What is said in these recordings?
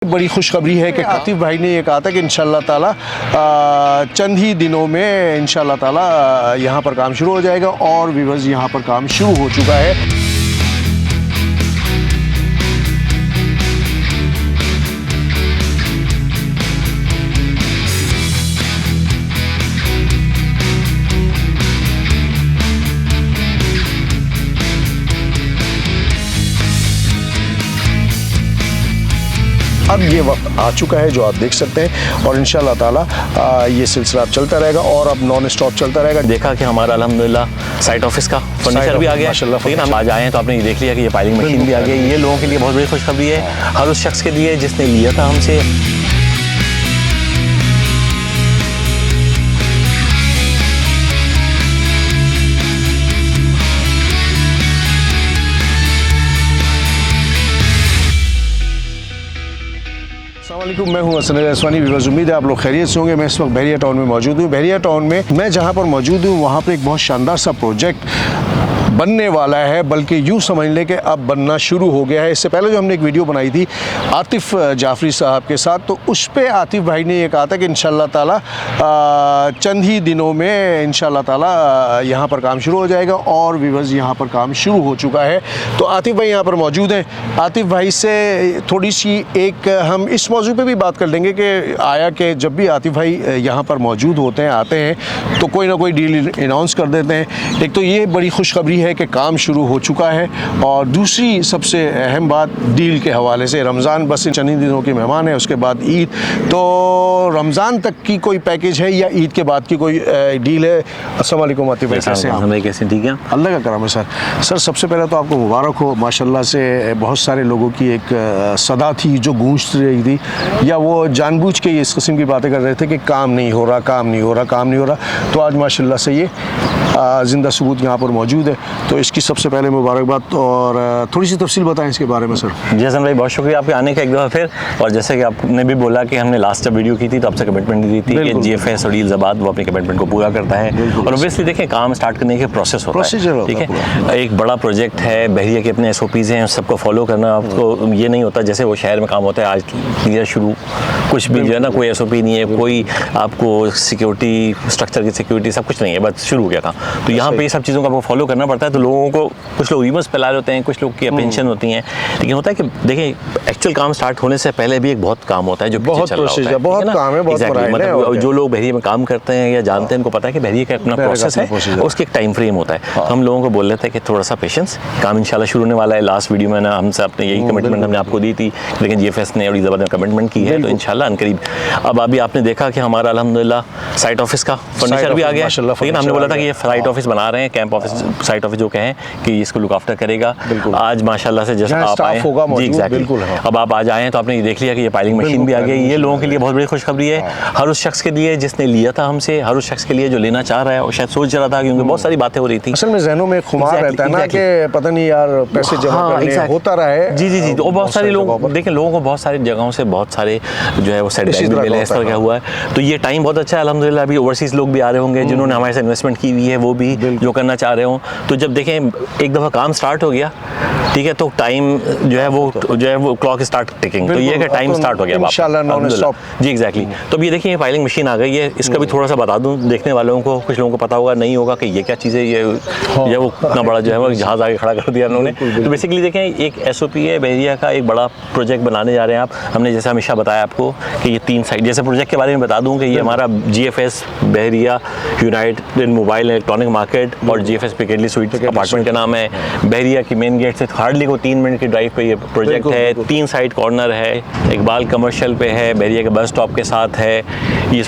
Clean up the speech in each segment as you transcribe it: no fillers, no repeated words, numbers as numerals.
बड़ी खुशखबरी है कि आतिफ भाई ने ये कहा था कि इंशाल्लाह ताला चंद ही दिनों में इंशाल्लाह ताला यहाँ पर काम शुरू हो जाएगा और व्यूअर्स यहाँ पर काम शुरू हो चुका है। अब ये वक्त आ चुका है जो आप देख सकते हैं और इंशाल्लाह ताला ये सिलसिला चलता रहेगा और अब नॉन स्टॉप चलता रहेगा। देखा कि हमारा अल्हम्दुलिल्लाह साइट ऑफिस का फर्नीचर भी आ गया, लेकिन हम आज आए हैं तो आपने ये देख लिया कि ये पाइलिंग मशीन भी आ गई। ये लोगों के लिए बहुत बड़ी खुशखबरी है, हर उस शख्स के लिए जिसने लिया था हमसे। अस्सलामुअलैकुम, मैं हूं हसन रसवानी। व्यूअर्स, उम्मीद है आप लोग खैरियत से होंगे। मैं इस वक्त बहरिया टाउन में मौजूद हूं। बहरिया टाउन में मैं जहां पर मौजूद हूं वहां पर एक बहुत शानदार सा प्रोजेक्ट बनने वाला है, बल्कि यूँ समझ लें कि अब बनना शुरू हो गया है। इससे पहले जो हमने एक वीडियो बनाई थी आतिफ जाफरी साहब के साथ, तो उस पर आतिफ भाई ने ये कहा था कि इंशाल्लाह ताला चंद ही दिनों में इंशाल्लाह ताला यहाँ पर काम शुरू हो जाएगा और व्यूअर्स यहाँ पर काम शुरू हो चुका है। तो आतिफ भाई यहाँ पर मौजूद हैं। आतिफ भाई से थोड़ी सी एक हम इस मौजू पर भी बात कर लेंगे कि आया कि जब भी आतिफ भाई यहाँ पर मौजूद होते हैं, आते हैं, तो कोई ना कोई डील अनाउंस कर देते हैं। एक तो ये बड़ी खुशखबरी है कि काम शुरू हो चुका है और दूसरी सबसे अहम बात डील के हवाले से, रमज़ान बस चंद ही दिनों के मेहमान है, उसके बाद ईद, तो रमज़ान तक की कोई पैकेज है या ईद के बाद की कोई डील है? अस्सलाम वालेकुम आतिफ भाई, कैसे हैं? कैसे? ठीक है, अल्लाह का करम है सर। सर सबसे पहले तो आपको मुबारक हो, माशाल्लाह से बहुत सारे लोगों की एक सदा थी जो गूंज रही थी, या वो जानबूझ के इस किस्म की बातें कर रहे थे कि काम नहीं हो रहा, काम नहीं हो रहा, काम नहीं हो रहा। तो आज माशाल्लाह से ये ज़िंदा सबूत यहाँ पर मौजूद है, तो इसकी सबसे पहले मुबारकबाद। और थोड़ी सी तफसील बताएं इसके बारे में सर। जी हसन भाई, बहुत शुक्रिया आपके आने का एक दफ़ा फिर। और जैसे कि आपने भी बोला कि हमने लास्ट जब वीडियो की थी तो आपसे कमिटमेंट दी थी कि GFS और डील्स वो अपने कमिटमेंट को पूरा करता है। और ऑब्वियसली देखें, काम स्टार्ट करने के प्रोसेस होता है, ठीक है। एक बड़ा प्रोजेक्ट है, बहरिया के अपने SOPs हैं, सबको फॉलो करना। आपको ये नहीं होता जैसे वो शहर में काम होता है आज क्लियर शुरू, कुछ भी जो है ना, कोई SOP नहीं है, कोई आपको सिक्योरिटी स्ट्रक्चर की सिक्योरिटी सब कुछ नहीं है, बस शुरू हो गया था। तो यहाँ पे ये सब चीज़ों का आपको फॉलो करना पड़ता है। तो लोगों को, कुछ लोग रीमर्स फैला रहे होते हैं, कुछ लोग की अपेंशन होती हैं, लेकिन होता है कि देखिए एक्चुअल काम स्टार्ट होने से पहले भी एक बहुत काम होता है जो बहुत चल रहा होता है, बहुत काम है, बहुत मतलब जो लोग बहरिया में काम करते हैं या जानते हैं उनको पता है कि बहरिया का अपना प्रोसेस है, उसके एक टाइम फ्रेम होता है। हम लोगों को बोल रहे थे कि थोड़ा सा पेशेंस, काम इंशाल्लाह शुरू होने वाला है। लास्ट वीडियो में ना हमसे आपने यही कमिटमेंट हमने आपको दी थी, लेकिन GFS ने और इजाबाद ने कमिटमेंट की है, तो इंशाल्लाह अनकरीब। अब अभी आपने देखा कि हमारा अल्हम्दुलिल्लाह साइट ऑफिस का फर्नीचर भी आ गया, लेकिन हमने बोला था कि ये साइट ऑफिस बना रहे हैं, कैंप ऑफिस, साइट ऑफिस जो कहें कि इसको लुक आफ्टर करेगा। आज माशाल्लाह से जैसा आप आए, जी एग्जैक्टली, अब आप आज आए हैं तो आपने ये देख लिया कि ये पाइलिंग मशीन भी आ गई। ये लोगों के लिए बहुत बड़ी खुशखबरी है, हर उस शख्स के लिए जिसने लिया था हमसे, हर उस शख्स के लिए जो लेना चाह रहा है और शायद सोच रहा था, क्योंकि बहुत सारी बातें हो रही थी। असल में ज़हनों में खुमार रहता है ना कि पता नहीं यार पैसे जमा करने होता रहा है। जी जी जी, तो बहुत सारे लोग देखें, लोगों को बहुत सारी जगहों से बहुत सारे जो है वो सेटबैक भी मिले, इस तरह का हुआ है। तो ये टाइम बहुत अच्छा है अल्हम्दुलिल्लाह। अभी ओवरसीज़ लोग भी आ रहे होंगे जिन्होंने हमारे साथ इन्वेस्टमेंट की हुई है, वो भी जो करना चाह रहे हों। तो जब देखें एक दफ़ा काम स्टार्ट हो गया, ठीक है, तो टाइम जो है वो क्लॉक स्टार्ट टिकिंग, तो ये है कि टाइम स्टार्ट हो गया इंशाल्लाह नॉन स्टॉप। जी एग्जैक्टली। तो अब ये देखिए, ये फाइलिंग मशीन आ गई है। इसका भी थोड़ा सा बता दूं देखने वालों को, कुछ लोगों को पता होगा, नहीं होगा कि ये क्या चीज़ है, ये वो इतना बड़ा जो है वो जहाज़ आगे खड़ा कर दिया उन्होंने। तो बेसिकली देखें, एक SOP है बहरिया का, एक बड़ा प्रोजेक्ट बनाने जा रहे हैं आप। हमने जैसे हमेशा बताया आपको कि ये 3 साइट, जैसे प्रोजेक्ट के बारे में बता दूं कि ये हमारा GFS बहरिया यूनाइटेड मोबाइल इलेक्ट्रॉनिक मार्केट और GFS पिकेडली स्वीट अपार्टमेंट का नाम है। बहरिया की मेन गेट से हार्डली को 3 मिनट की ड्राइव पे ये प्रोजेक्ट है। 3 साइड कॉर्नर है, इकबाल कमर्शियल पे है, बहरिया के बस स्टॉप के साथ है, ये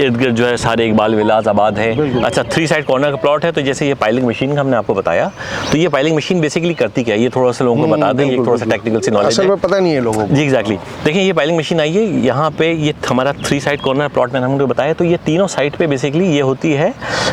इर्द गिर्द जो है सारे इकबाल विलास आबाद है। अच्छा, 3 साइड कॉर्नर का प्लॉट है। तो जैसे ये पाइलिंग मशीन का हमने आपको बताया, तो ये पाइलिंग मशीन बेसिकली करती क्या है, ये थोड़ा सा लोगों को बता दें, ये थोड़ा सा टेक्निकल सी नॉलेज है, पता नहीं है लोगों को। जी एग्जैक्टली। देखिए, ये पाइलिंग मशीन आई है यहाँ पे, ये हमारा 3 साइड कॉर्नर प्लॉट में हमने बताया। तो ये तीनों साइड पे बेसिकली ये होती है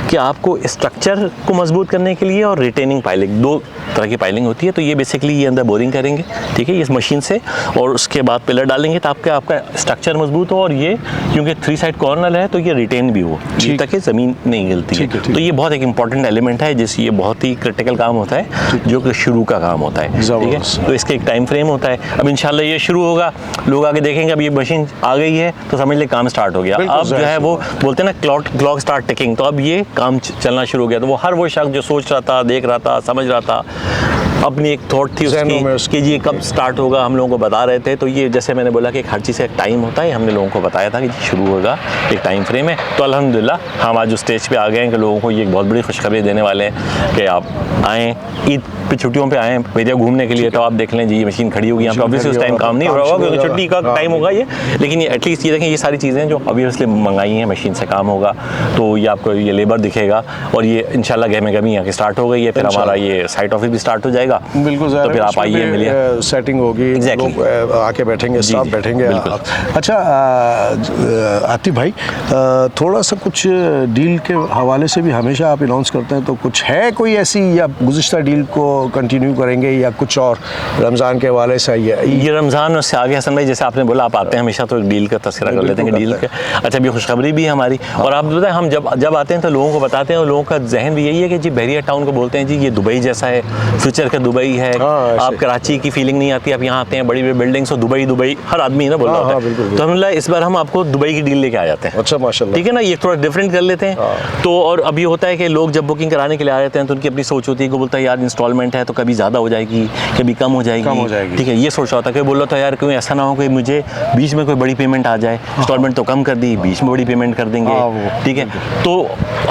कि आपको स्ट्रक्चर को मजबूत करने के लिए और रिटेनिंग पाइलिंग, 2 तरह की पाइलिंग होती है। तो ये बेसिकली ये अंदर बोरिंग करेंगे, ठीक है, इस मशीन से, और उसके बाद पिलर डालेंगे ताकि आपका स्ट्रक्चर मजबूत हो, और ये क्योंकि 3 साइड कॉर्नर है तो ये रिटेन भी हो, जब तक ज़मीन नहीं हिलती है। तो ये बहुत एक इंपॉर्टेंट एलिमेंट है, जिस ये बहुत ही क्रिटिकल काम होता है, जो कि शुरू का काम होता है, ठीक है। तो इसके एक टाइम फ्रेम होता है। अब इंशाल्लाह ये शुरू होगा, लोग आगे देखेंगे, अब ये मशीन आ गई है तो समझ ले काम स्टार्ट हो गया। अब जो है वो बोलते हैं ना क्लॉक स्टार्ट टिकिंग, तो अब ये काम चलना शुरू हो गया। तो वो हर वो शख्स जो सोच रहा था, देख रहा था, समझ रहा था, अपनी एक थॉट थी उसकी कि ये कब स्टार्ट होगा, हम लोगों को बता रहे थे। तो ये जैसे मैंने बोला कि हर चीज़ का एक टाइम होता है, हमने लोगों को बताया था कि शुरू होगा, एक टाइम फ्रेम है। तो अल्हम्दुलिल्लाह हम आज जो स्टेज पे आ गए हैं कि लोगों को ये एक बहुत बड़ी खुशखबरी देने वाले हैं कि आप आएँ, ईद पे छुट्टियों पे आएँ भेजा घूमने के लिए, तो आप देख लें जी ये मशीन खड़ी होगी यहाँ पे। ऑब्वियसली उस टाइम काम नहीं हो रहा होगा क्योंकि छुट्टी का टाइम होगा ये, लेकिन ये एटलीस्ट ये देखें, ये सारी चीज़ें जो ऑब्वियसली मंगाई हैं, मशीन से काम होगा। तो ये आपको ये लेबर दिखेगा, और ये इंशाल्लाह गहमे गहमी यहाँ की स्टार्ट हो गई है। फिर हमारा ये साइट ऑफिस भी स्टार्ट हो जाएगा। बिल्कुल, तो फिर आप आइए, मिलिए, सेटिंग होगी, लोग आके बैठेंगे, स्टाफ बैठेंगे। अच्छा आतिफ भाई, थोड़ा सा कुछ डील के हवाले से भी हमेशा आप अनाउंस करते हैं, तो कुछ है कोई ऐसी, या गुज़िश्ता डील को कंटिन्यू करेंगे या कुछ और रमज़ान के हवाले से? ये रमज़ान उससे आगे हसन भाई, जैसे आपने बोला आप आते हैं हमेशा, तो एक डील का तस्करा कर लेते हैं डील के। अच्छा, ये खुशखबरी भी है हमारी। और आप बताएं, हम जब आते हैं तो लोगों को बताते हैं, और लोगों का जहन भी यही है कि जी बहरिया टाउन को बोलते हैं जी ये दुबई जैसा है, फ्यूचर का दुबई है। आप कराची की फीलिंग नहीं आती, आप यहाँ आते हैं बड़ी बड़ी बिल्डिंग्स, और दुबई हर आदमी ना बोल रहा है। तो हमने इस बार हम आपको दुबई की डील लेके आ जाते हैं। अच्छा, माशाल्लाह, ठीक है ना, ये थोड़ा डिफरेंट कर लेते हैं। तो और अभी होता है कि लोग जब बुकिंग कराने के लिए आ जाते हैं तो उनकी अपनी सोच होती है, बोलता है यार इंस्टॉलमेंट है तो कभी ज़्यादा हो जाएगी, कभी कम हो जाएगी, ठीक है, ये सोच रहा होता है। कि बोल रहा था यार क्यों ऐसा ना हो कि मुझे बीच में कोई बड़ी पेमेंट आ जाए, इंस्टॉलमेंट तो कम कर दी, बीच में बड़ी पेमेंट कर देंगे, ठीक है। तो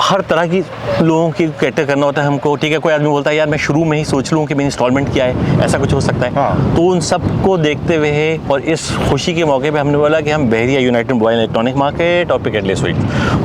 हर तरह की लोगों की कैटर करना होता है हमको, ठीक है। कोई आदमी बोलता है यार मैं शुरू में ही सोच लूँ कि मेरी इंस्टॉलमेंट क्या है, ऐसा कुछ हो सकता है। तो उन सबको देखते हुए और इस खुशी के मौके पे हमने बोला कि हम बहरिया यूनाइटेड मोबाइल इलेक्ट्रॉनिक मार्केट और पिकेटले स्वीट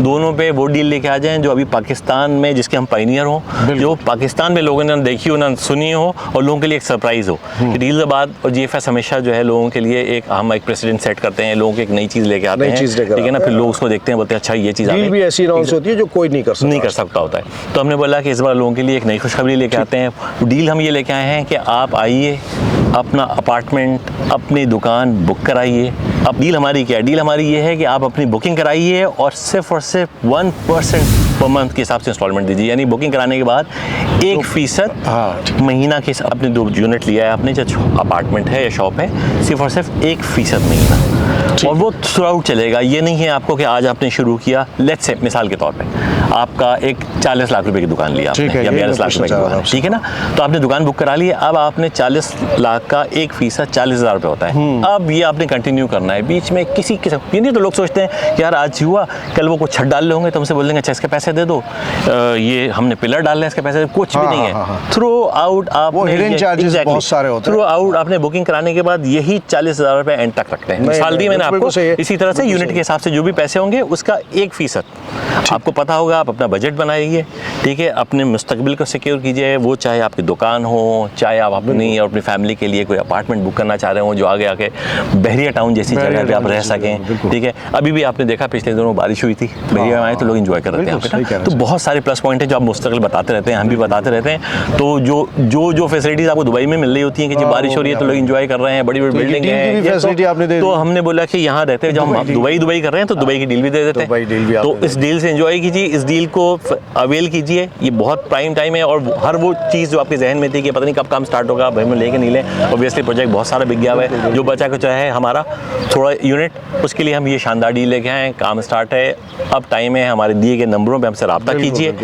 दोनों पे वो डील लेके आ जाएं जो अभी पाकिस्तान में, जिसके हम पायनियर हों, जो पाकिस्तान में लोगों ने देखी हो, ना सुनी हो, और लोगों के लिए एक सरप्राइज़ हो। डील के बाद और GFS हमेशा जो है लोगों के लिए हम एक प्रेसिडेंट सेट करते हैं, लोगों को एक नई चीज़ लेके आते हैं, ठीक है ना। फिर लोग उसको देखते हैं, बोलते हैं अच्छा ये चीज़ डील भी ऐसी अनाउंस होती है जो कोई नहीं कर सकता होता है। तो हमने बोला कि इस बार लोगों के लिए एक नई खुशखबरी लेके आते हैं। डील हम ये लेके आए हैं कि आप आइए, अपना अपार्टमेंट, अपनी दुकान बुक कराइए। अब डील हमारी क्या है? डील हमारी ये है कि आप अपनी बुकिंग कराइए और सिर्फ 1% पर मंथ के हिसाब से इंस्टॉलमेंट दीजिए, यानी बुकिंग कराने के बाद 1% महीना के अपने 2 यूनिट लिया है आपने, जो अपार्टमेंट है या शॉप है, सिर्फ और सिर्फ 1% महीना, और वो थ्रू आउट चलेगा। ये नहीं है आपको कि आज आपने शुरू किया, लेट्स से मिसाल के तौर पे आपका एक 40 लाख रुपए की दुकान लिया आपने, या 42 लाख रुपए की दुकान, ठीक है ना। तो आपने दुकान बुक करा ली है, अब आपने 40 लाख का 1% 40,000 रुपये होता है। अब ये आपने कंटिन्यू करना है, बीच में किसी किस्म ये नहीं। तो लोग सोचते हैं कि यार आज हुआ, कल वो कुछ छत डाल रहे होंगे तो हमसे बोल देंगे अच्छा इसके पैसे दे दो, ये हमने पिलर डाल रहे हैं इसके पैसे, कुछ भी नहीं है। थ्रू आउट आप बहुत सारे होते हैं। थ्रू आउट आपने बुकिंग कराने के बाद यही 40,000 रुपये एंड तक रखते हैं। मिसाल दी मैंने आपको, इसी तरह से यूनिट के हिसाब से जो भी पैसे होंगे उसका 1% आपको पता होगा। आप अपना बजट बनाइए, ठीक है, अपने मुस्तकबिल को सिक्योर कीजिए, वो चाहे आपकी दुकान हो, चाहे आप अपनी और अपनी फैमिली के लिए कोई अपार्टमेंट बुक करना चाह रहे हो जो आगे आके बहरिया टाउन जैसी जगह पे आप रह सकें, ठीक है। अभी भी आपने देखा पिछले दिनों बारिश हुई थी, बहरिया में आए तो लोग एंजॉय कर रहे थे। तो बहुत सारे प्लस पॉइंट है जो आप मुस्तकिल बताते रहते हैं, हम भी बताते रहते हैं। तो जो फैसिलिटीज आपको दुबई में मिल रही होती हैं कि जब बारिश हो रही है तो लोग एंजॉय कर रहे हैं, बड़ी बड़ी बिल्डिंग है, तो हमने बोला कि यहाँ रहते हैं जब हम दुबई कर रहे हैं तो दुबई की डील भी दे देते हैं। तो इस डील से एंजॉय कीजिए, इस डील को अवेल कीजिए, ये बहुत प्राइम टाइम है। और हर वो चीज़ जो आपके जहन में थी कि पता नहीं कब काम स्टार्ट होगा, भाई में लेके नहीं ले, ऑब्वियसली प्रोजेक्ट बहुत सारा बिक गया है, जो बचा कुछ है हमारा थोड़ा यूनिट, उसके लिए हम ये शानदार डील लेके आए हैं। काम स्टार्ट है, अब टाइम है, हमारे दिए गए नंबरों पे हमसे रब्ता कीजिए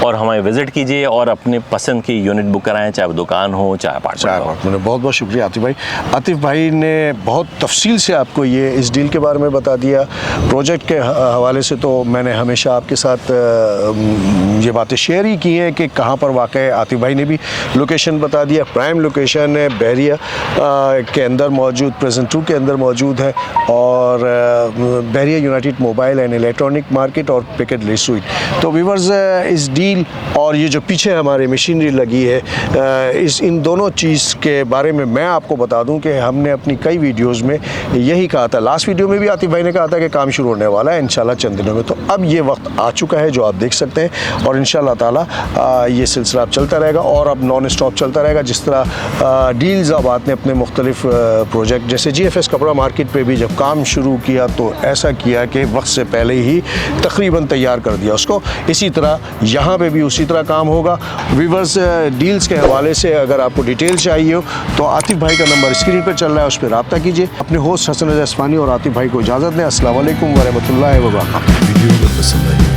और हमें विजिट कीजिए और अपने पसंद की यूनिट बुक कराएं, चाहे वो दुकान हो चाहे अपार्टमेंट। बहुत बहुत शुक्रिया आतिफ भाई। आतिफ भाई ने बहुत तफसील से आपको ये इस डील के बारे में बता दिया। प्रोजेक्ट के हवाले से तो मैंने हमेशा आपके साथ ये बातें शेयर ही की हैं कि कहाँ पर वाक़ है। आतिफ भाई ने भी लोकेशन बता दिया, प्राइम लोकेशन है, बहरिया के अंदर मौजूद, प्रेजेंट 2 के अंदर मौजूद है, और Bahria united mobile and electronic market और पिकेटले स्वीट। तो व्यूअर्स, इस डील और ये जो पीछे हमारे मशीनरी लगी है, इन दोनों चीज़ के बारे में मैं आपको बता दूं कि हमने अपनी कई वीडियोस में यही कहा था। लास्ट वीडियो में भी आतिफ भाई ने कहा था कि काम शुरू होने वाला है इंशाल्लाह चंद दिनों में। तो अब ये वक्त आ चुका है है जो आप देख सकते हैं, और इंशाल्लाह ताला ये सिलसिला अब चलता रहेगा और अब नॉन स्टॉप चलता रहेगा। जिस तरह डील्स आबाद ने अपने मुख्तलिफ प्रोजेक्ट जैसे GFS कपड़ा मार्केट पे भी जब काम शुरू किया तो ऐसा किया कि वक्त से पहले ही तकरीबन तैयार कर दिया उसको, इसी तरह यहाँ पे भी उसी तरह काम होगा। व्यूअर्स, डील्स के हवाले से अगर आपको डिटेल चाहिए हो तो आतिफ भाई का नंबर स्क्रीन पर चल रहा है, उस पर रब्ता कीजिए। अपने होस्ट हसन रज़ा अस्मानी और आतिफ भाई को इजाज़त दें। अस्सलाम वालेकुम व रहमतुल्लाहि व बरकातहू। वीडियो अगर पसंद आई